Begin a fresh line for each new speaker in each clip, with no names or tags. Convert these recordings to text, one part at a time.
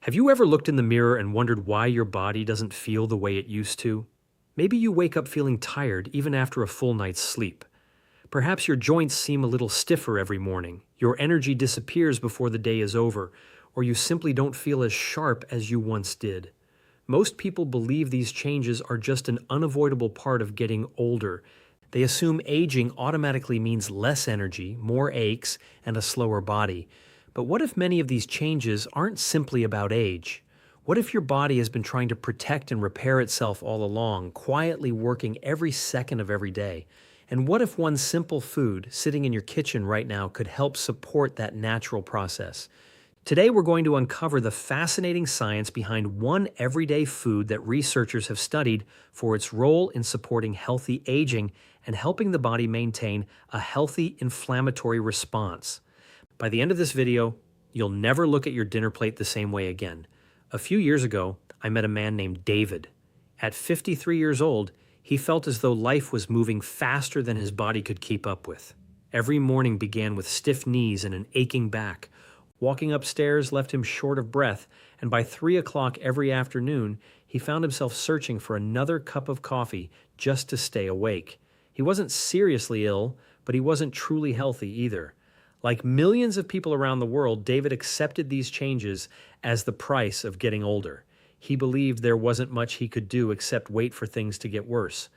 Have you ever looked in the mirror and wondered why your body doesn't feel the way it used to? Maybe you wake up feeling tired even after a full night's sleep. Perhaps your joints seem a little stiffer every morning, your energy disappears before the day is over, or you simply don't feel as sharp as you once did. Most people believe these changes are just an unavoidable part of getting older. They assume aging automatically means less energy, more aches, and a slower body. But what if many of these changes aren't simply about age? What if your body has been trying to protect and repair itself all along, quietly working every second of every day? And what if one simple food sitting in your kitchen right now could help support that natural process? Today, we're going to uncover the fascinating science behind one everyday food that researchers have studied for its role in supporting healthy aging and helping the body maintain a healthy inflammatory response. By the end of this video, you'll never look at your dinner plate the same way again. A few years ago, I met a man named David. At 53 years old, he felt as though life was moving faster than his body could keep up with. Every morning began with stiff knees and an aching back. Walking upstairs left him short of breath, and by 3 o'clock every afternoon, he found himself searching for another cup of coffee just to stay awake. He wasn't seriously ill, but he wasn't truly healthy either. Like millions of people around the world, David accepted these changes as the price of getting older. He believed there wasn't much he could do except wait for things to get worse.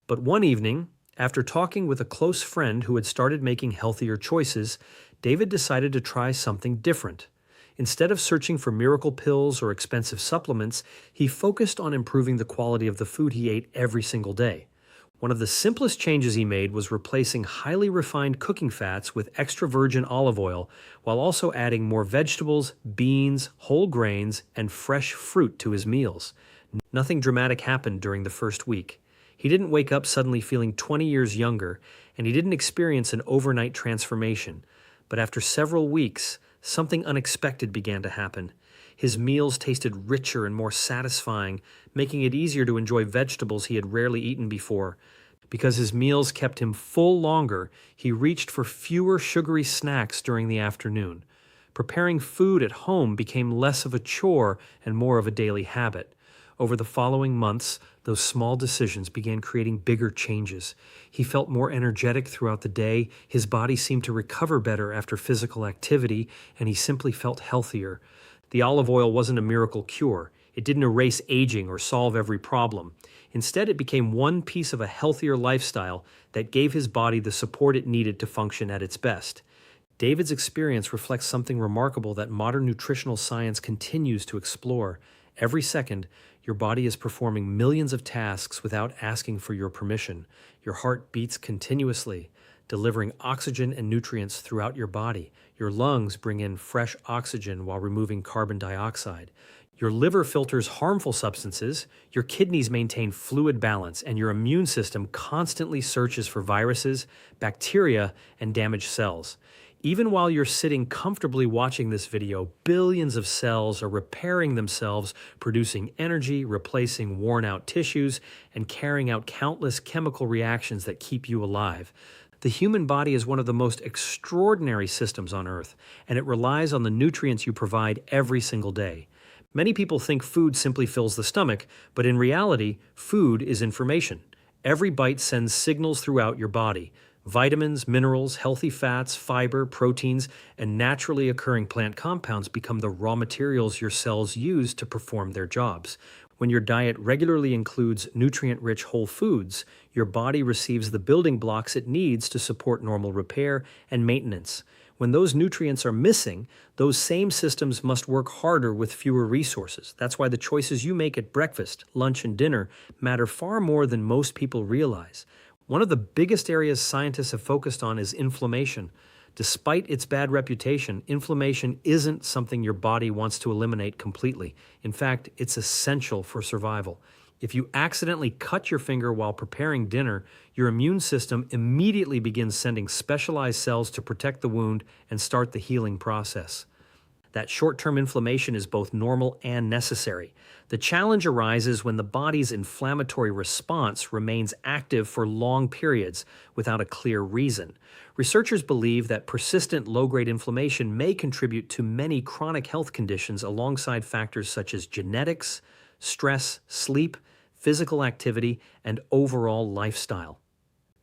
But one evening, after talking with a close friend who had started making healthier choices, David decided to try something different. Instead of searching for miracle pills or expensive supplements, he focused on improving the quality of the food he ate every single day. One of the simplest changes he made was replacing highly refined cooking fats with extra virgin olive oil, while also adding more vegetables, beans, whole grains, and fresh fruit to his meals. Nothing dramatic happened during the first week. He didn't wake up suddenly feeling 20 years younger, and he didn't experience an overnight transformation. But after several weeks, something unexpected began to happen. His meals tasted richer and more satisfying, making it easier to enjoy vegetables he had rarely eaten before. Because his meals kept him full longer, he reached for fewer sugary snacks during the afternoon. Preparing food at home became less of a chore and more of a daily habit. Over the following months, those small decisions began creating bigger changes. He felt more energetic throughout the day, his body seemed to recover better after physical activity, and he simply felt healthier. The olive oil wasn't a miracle cure. It didn't erase aging or solve every problem. Instead, it became one piece of a healthier lifestyle that gave his body the support it needed to function at its best. David's experience reflects something remarkable that modern nutritional science continues to explore. Every second, your body is performing millions of tasks without asking for your permission. Your heart beats continuously, delivering oxygen and nutrients throughout your body. Your lungs bring in fresh oxygen while removing carbon dioxide. Your liver filters harmful substances, your kidneys maintain fluid balance, and your immune system constantly searches for viruses, bacteria, and damaged cells. Even while you're sitting comfortably watching this video, billions of cells are repairing themselves, producing energy, replacing worn-out tissues, and carrying out countless chemical reactions that keep you alive. The human body is one of the most extraordinary systems on Earth, and it relies on the nutrients you provide every single day. Many people think food simply fills the stomach, but in reality, food is information. Every bite sends signals throughout your body. Vitamins, minerals, healthy fats, fiber, proteins, and naturally occurring plant compounds become the raw materials your cells use to perform their jobs. When your diet regularly includes nutrient-rich whole foods, your body receives the building blocks it needs to support normal repair and maintenance. When those nutrients are missing, those same systems must work harder with fewer resources. That's why the choices you make at breakfast, lunch, and dinner matter far more than most people realize. One of the biggest areas scientists have focused on is inflammation. Despite its bad reputation, inflammation isn't something your body wants to eliminate completely. In fact, it's essential for survival. If you accidentally cut your finger while preparing dinner, your immune system immediately begins sending specialized cells to protect the wound and start the healing process. That short-term inflammation is both normal and necessary. The challenge arises when the body's inflammatory response remains active for long periods without a clear reason. Researchers believe that persistent low-grade inflammation may contribute to many chronic health conditions alongside factors such as genetics, stress, sleep, physical activity, and overall lifestyle.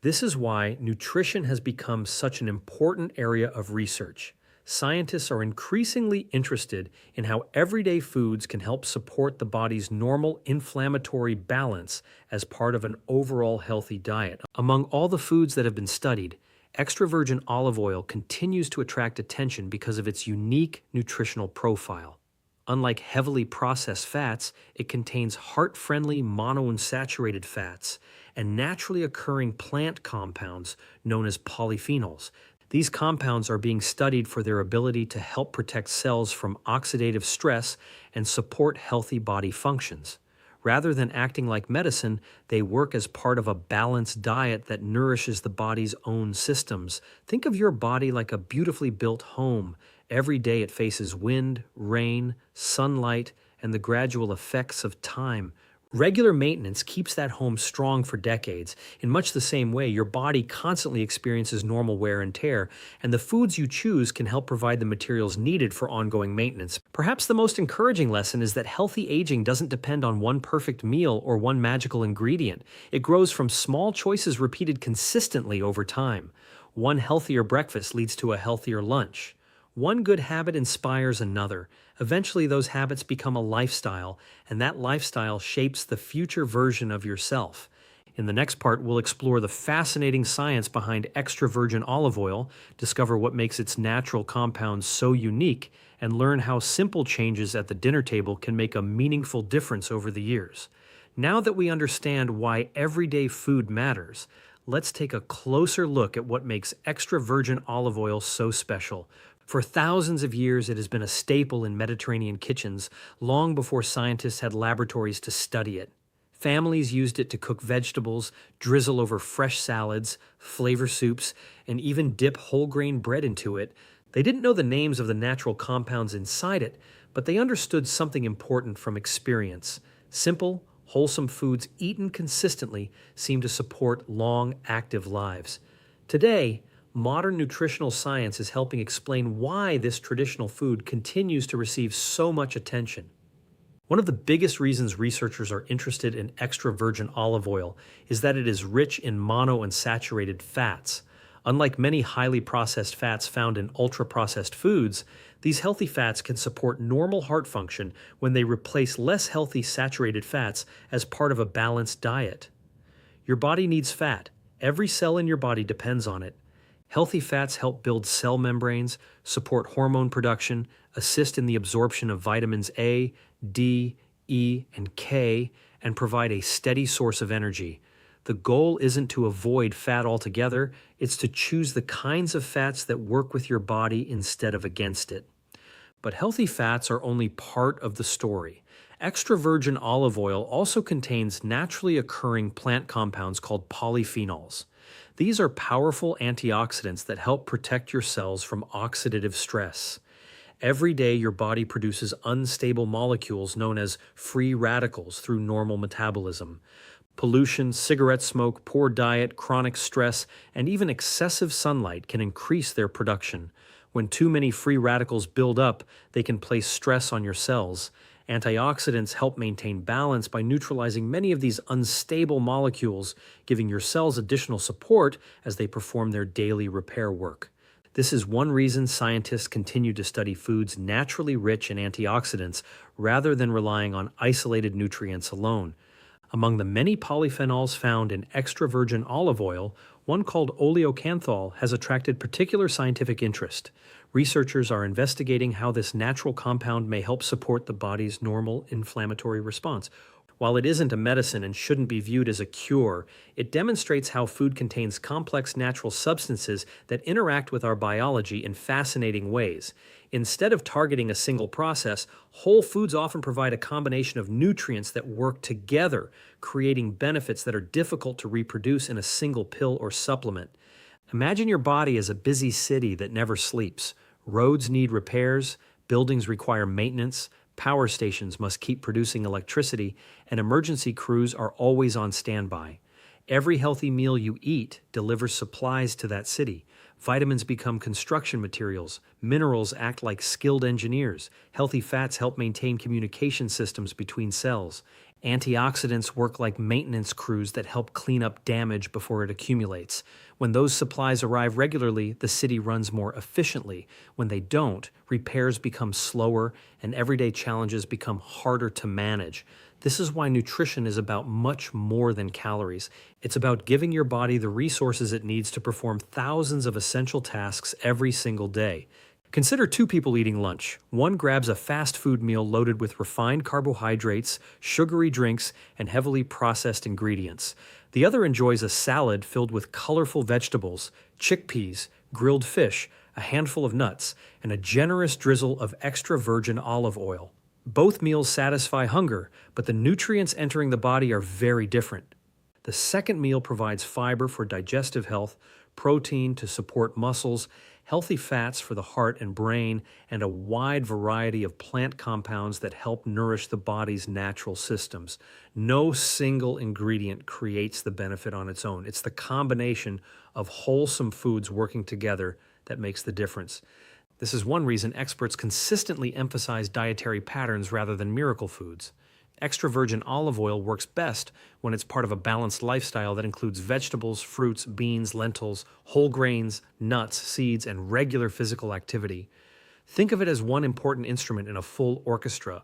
This is why nutrition has become such an important area of research. Scientists are increasingly interested in how everyday foods can help support the body's normal inflammatory balance as part of an overall healthy diet. Among all the foods that have been studied, extra virgin olive oil continues to attract attention because of its unique nutritional profile. Unlike heavily processed fats, it contains heart-friendly monounsaturated fats and naturally occurring plant compounds known as polyphenols. These compounds are being studied for their ability to help protect cells from oxidative stress and support healthy body functions. Rather than acting like medicine, they work as part of a balanced diet that nourishes the body's own systems. Think of your body like a beautifully built home. Every day it faces wind, rain, sunlight, and the gradual effects of time. Regular maintenance keeps that home strong for decades. In much the same way, your body constantly experiences normal wear and tear, and the foods you choose can help provide the materials needed for ongoing maintenance. Perhaps the most encouraging lesson is that healthy aging doesn't depend on one perfect meal or one magical ingredient. It grows from small choices repeated consistently over time. One healthier breakfast leads to a healthier lunch. One good habit inspires another. Eventually, those habits become a lifestyle, and that lifestyle shapes the future version of yourself. In the next part, we'll explore the fascinating science behind extra virgin olive oil, discover what makes its natural compounds so unique, and learn how simple changes at the dinner table can make a meaningful difference over the years. Now that we understand why everyday food matters, let's take a closer look at what makes extra virgin olive oil so special. For thousands of years, it has been a staple in Mediterranean kitchens, long before scientists had laboratories to study it. Families used it to cook vegetables, drizzle over fresh salads, flavor soups, and even dip whole grain bread into it. They didn't know the names of the natural compounds inside it, but they understood something important from experience. Simple, wholesome foods eaten consistently seem to support long, active lives. Today, modern nutritional science is helping explain why this traditional food continues to receive so much attention. One of the biggest reasons researchers are interested in extra virgin olive oil is that it is rich in monounsaturated fats. Unlike many highly processed fats found in ultra-processed foods, these healthy fats can support normal heart function when they replace less healthy saturated fats as part of a balanced diet. Your body needs fat. Every cell in your body depends on it. Healthy fats help build cell membranes, support hormone production, assist in the absorption of vitamins A, D, E, and K, and provide a steady source of energy. The goal isn't to avoid fat altogether, it's to choose the kinds of fats that work with your body instead of against it. But healthy fats are only part of the story. Extra virgin olive oil also contains naturally occurring plant compounds called polyphenols. These are powerful antioxidants that help protect your cells from oxidative stress. Every day, your body produces unstable molecules known as free radicals through normal metabolism. Pollution, cigarette smoke, poor diet, chronic stress, and even excessive sunlight can increase their production. When too many free radicals build up, they can place stress on your cells. Antioxidants help maintain balance by neutralizing many of these unstable molecules, giving your cells additional support as they perform their daily repair work. This is one reason scientists continue to study foods naturally rich in antioxidants rather than relying on isolated nutrients alone. Among the many polyphenols found in extra virgin olive oil, one called oleocanthal has attracted particular scientific interest. Researchers are investigating how this natural compound may help support the body's normal inflammatory response. While it isn't a medicine and shouldn't be viewed as a cure, it demonstrates how food contains complex natural substances that interact with our biology in fascinating ways. Instead of targeting a single process, whole foods often provide a combination of nutrients that work together, creating benefits that are difficult to reproduce in a single pill or supplement. Imagine your body as a busy city that never sleeps. Roads need repairs, Buildings require maintenance, power stations must keep producing electricity, and emergency crews are always on standby. Every healthy meal you eat delivers supplies to that city. Vitamins become construction materials. Minerals act like skilled engineers. Healthy fats help maintain communication systems between cells. Antioxidants work like maintenance crews that help clean up damage before it accumulates. When those supplies arrive regularly, the city runs more efficiently. When they don't, repairs become slower and everyday challenges become harder to manage. This is why nutrition is about much more than calories. It's about giving your body the resources it needs to perform thousands of essential tasks every single day. Consider two people eating lunch. One grabs a fast food meal loaded with refined carbohydrates, sugary drinks, and heavily processed ingredients. The other enjoys a salad filled with colorful vegetables, chickpeas, grilled fish, a handful of nuts, and a generous drizzle of extra virgin olive oil. Both meals satisfy hunger, but the nutrients entering the body are very different. The second meal provides fiber for digestive health, protein to support muscles, healthy fats for the heart and brain, and a wide variety of plant compounds that help nourish the body's natural systems. No single ingredient creates the benefit on its own. It's the combination of wholesome foods working together that makes the difference. This is one reason experts consistently emphasize dietary patterns rather than miracle foods. Extra virgin olive oil works best when it's part of a balanced lifestyle that includes vegetables, fruits, beans, lentils, whole grains, nuts, seeds, and regular physical activity. Think of it as one important instrument in a full orchestra.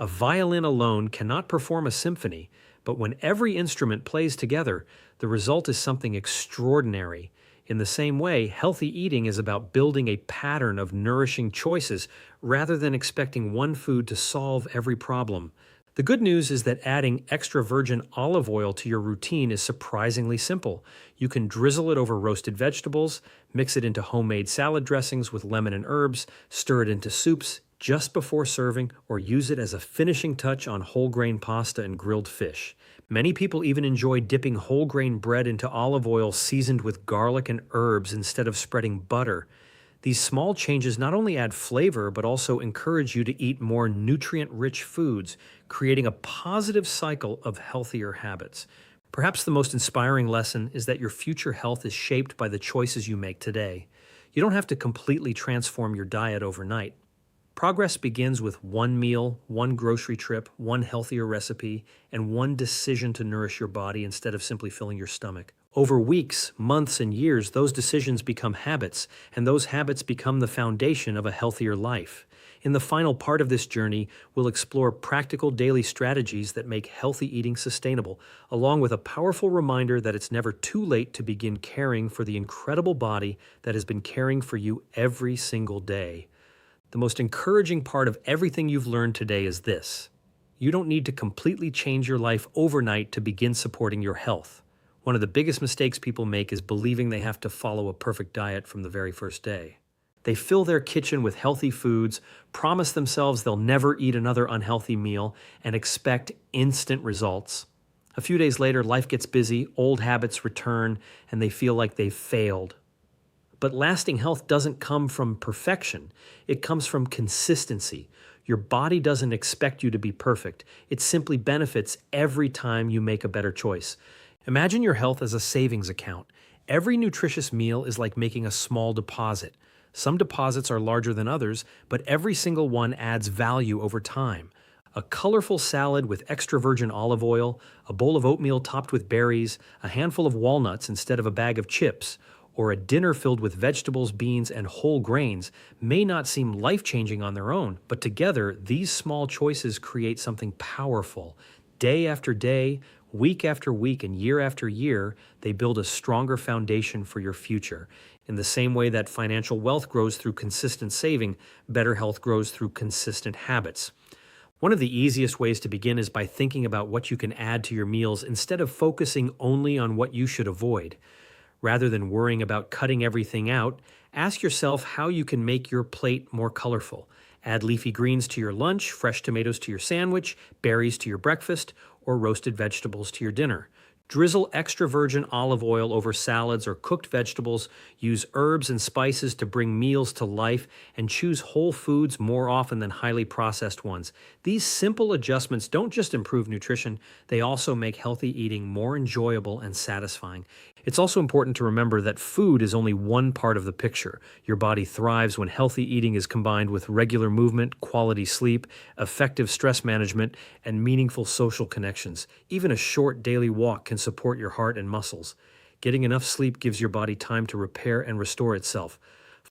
A violin alone cannot perform a symphony, but when every instrument plays together, the result is something extraordinary. In the same way, healthy eating is about building a pattern of nourishing choices rather than expecting one food to solve every problem. The good news is that adding extra virgin olive oil to your routine is surprisingly simple. You can drizzle it over roasted vegetables, mix it into homemade salad dressings with lemon and herbs, stir it into soups just before serving, or use it as a finishing touch on whole grain pasta and grilled fish. Many people even enjoy dipping whole grain bread into olive oil seasoned with garlic and herbs instead of spreading butter. These small changes not only add flavor, but also encourage you to eat more nutrient-rich foods, creating a positive cycle of healthier habits. Perhaps the most inspiring lesson is that your future health is shaped by the choices you make today. You don't have to completely transform your diet overnight. Progress begins with one meal, one grocery trip, one healthier recipe, and one decision to nourish your body instead of simply filling your stomach. Over weeks, months, and years, those decisions become habits, and those habits become the foundation of a healthier life. In the final part of this journey, we'll explore practical daily strategies that make healthy eating sustainable, along with a powerful reminder that it's never too late to begin caring for the incredible body that has been caring for you every single day. The most encouraging part of everything you've learned today is this: you don't need to completely change your life overnight to begin supporting your health. One of the biggest mistakes people make is believing they have to follow a perfect diet from the very first day. They fill their kitchen with healthy foods, promise themselves they'll never eat another unhealthy meal, and expect instant results. A few days later, life gets busy, old habits return, and they feel like they've failed. But lasting health doesn't come from perfection. It comes from consistency. Your body doesn't expect you to be perfect. It simply benefits every time you make a better choice. Imagine your health as a savings account. Every nutritious meal is like making a small deposit. Some deposits are larger than others, but every single one adds value over time. A colorful salad with extra virgin olive oil, a bowl of oatmeal topped with berries, a handful of walnuts instead of a bag of chips, or a dinner filled with vegetables, beans, and whole grains may not seem life-changing on their own, but together, these small choices create something powerful. Day after day, week after week, and year after year, they build a stronger foundation for your future. In the same way that financial wealth grows through consistent saving, better health grows through consistent habits. One of the easiest ways to begin is by thinking about what you can add to your meals instead of focusing only on what you should avoid. Rather than worrying about cutting everything out, ask yourself how you can make your plate more colorful. Add leafy greens to your lunch, fresh tomatoes to your sandwich, berries to your breakfast, or roasted vegetables to your dinner. Drizzle extra virgin olive oil over salads or cooked vegetables, use herbs and spices to bring meals to life, and choose whole foods more often than highly processed ones. These simple adjustments don't just improve nutrition, they also make healthy eating more enjoyable and satisfying. It's also important to remember that food is only one part of the picture. Your body thrives when healthy eating is combined with regular movement, quality sleep, effective stress management, and meaningful social connections. Even a short daily walk can support your heart and muscles. Getting enough sleep gives your body time to repair and restore itself.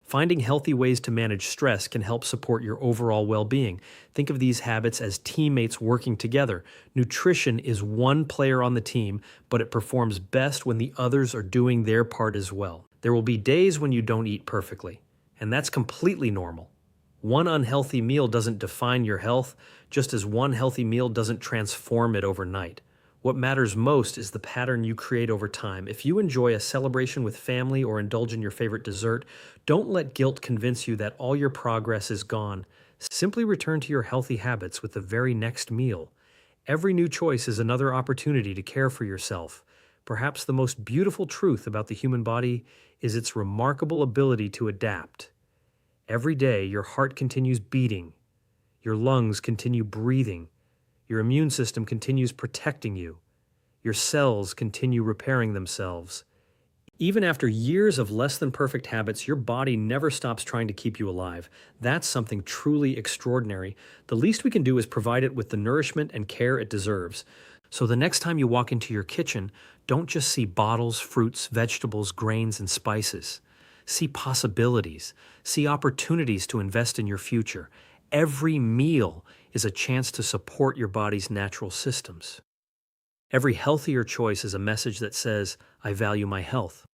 Finding healthy ways to manage stress can help support your overall well-being. Think of these habits as teammates working together. Nutrition is one player on the team, but it performs best when the others are doing their part as well. There will be days when you don't eat perfectly, and that's completely normal. One unhealthy meal doesn't define your health, just as one healthy meal doesn't transform it overnight. What matters most is the pattern you create over time. If you enjoy a celebration with family or indulge in your favorite dessert, don't let guilt convince you that all your progress is gone. Simply return to your healthy habits with the very next meal. Every new choice is another opportunity to care for yourself. Perhaps the most beautiful truth about the human body is its remarkable ability to adapt. Every day, your heart continues beating, your lungs continue breathing, your immune system continues protecting you. Your cells continue repairing themselves. Even after years of less than perfect habits, your body never stops trying to keep you alive. That's something truly extraordinary. The least we can do is provide it with the nourishment and care it deserves. So the next time you walk into your kitchen, don't just see bottles, fruits, vegetables, grains, and spices. See possibilities. See opportunities to invest in your future. Every meal is a chance to support your body's natural systems. Every healthier choice is a message that says, I value my health.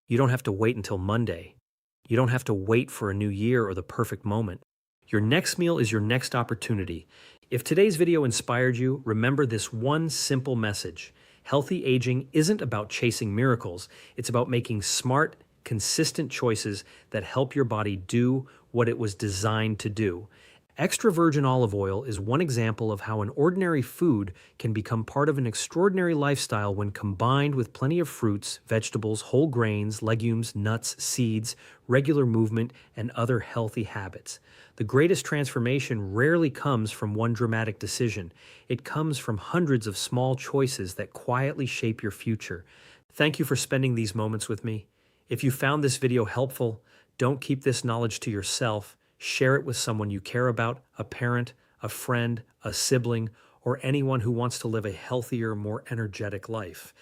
You don't have to wait until Monday. You don't have to wait for a new year or the perfect moment. Your next meal is your next opportunity. If today's video inspired you, remember this one simple message. Healthy aging isn't about chasing miracles. It's about making smart, consistent choices that help your body do what it was designed to do. Extra virgin olive oil is one example of how an ordinary food can become part of an extraordinary lifestyle when combined with plenty of fruits, vegetables, whole grains, legumes, nuts, seeds, regular movement, and other healthy habits. The greatest transformation rarely comes from one dramatic decision. It comes from hundreds of small choices that quietly shape your future. Thank you for spending these moments with me. If you found this video helpful, don't keep this knowledge to yourself. Share it with someone you care about, a parent, a friend, a sibling, or anyone who wants to live a healthier, more energetic life.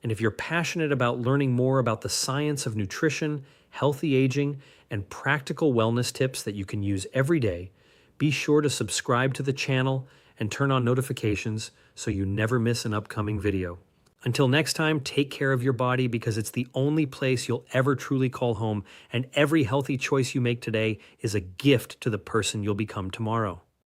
And if you're passionate about learning more about the science of nutrition, healthy aging, and practical wellness tips that you can use every day, be sure to subscribe to the channel and turn on notifications so you never miss an upcoming video. Until next time, take care of your body because it's the only place you'll ever truly call home, and every healthy choice you make today is a gift to the person you'll become tomorrow.